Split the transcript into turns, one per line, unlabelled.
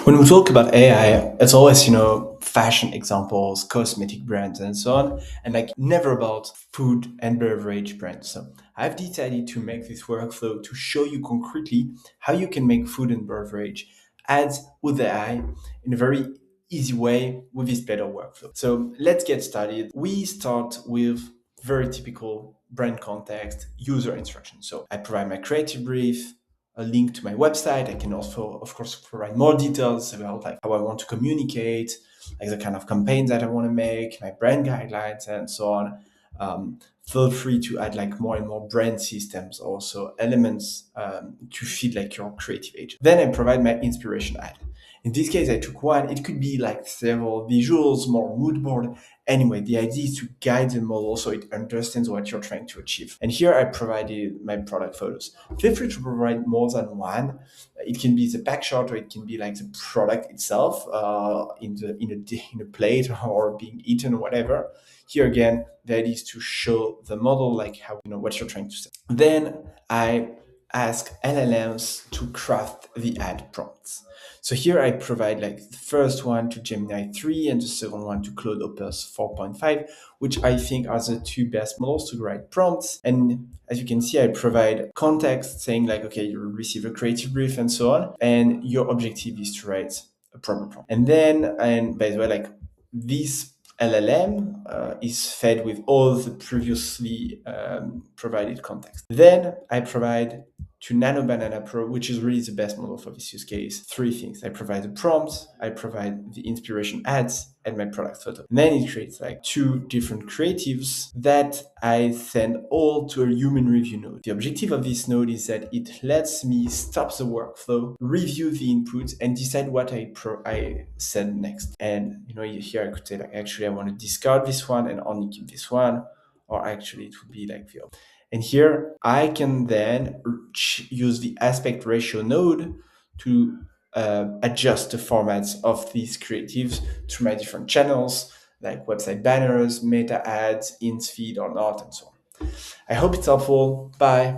When we talk about AI, it's always, fashion examples, cosmetic brands, and so on, and like never about food and beverage brands. So I've decided to make this workflow to show you concretely how you can make food and beverage ads with AI in a very easy way with this better workflow. So let's get started. We start with very typical brand context, user instructions. So I provide my creative brief, a link to my website. I can also, of course, provide more details about like how I want to communicate, like the kind of campaigns that I want to make, my brand guidelines, and so on. Feel free to add like more and more brand systems, also elements to feed like your creative agent. Then I provide my inspiration ad. In this case, I took one. It could be like several visuals, more mood board. Anyway, the idea is to guide the model so it understands what you're trying to achieve. And here I provided my product photos. Feel free to provide more than one. It can be the pack shot, or it can be like the product itself in a plate or being eaten or whatever. Here again, the idea is to show the model like how what you're trying to say. Then I ask LLMs to craft the ad prompts. So here I provide like the first one to Gemini 3 and the second one to Claude Opus 4.5, which I think are the two best models to write prompts. And as you can see, I provide context saying like, okay, you will receive a creative brief and so on. And your objective is to write a proper prompt. And by the way, like this LLM is fed with all the previously provided context. Then I provide to Nano Banana Pro, which is really the best model for this use case, three things. I provide the prompts, I provide the inspiration ads, and my product photo. And then it creates like two different creatives that I send all to a human review node. The objective of this node is that it lets me stop the workflow, review the inputs, and decide what I send next. And here I could say like, actually, I want to discard this one and only keep this one, or actually it would be like the opposite. And here I can then use the aspect ratio node to adjust the formats of these creatives to my different channels, like website banners, meta ads, in feed or not, and so on. I hope it's helpful. Bye.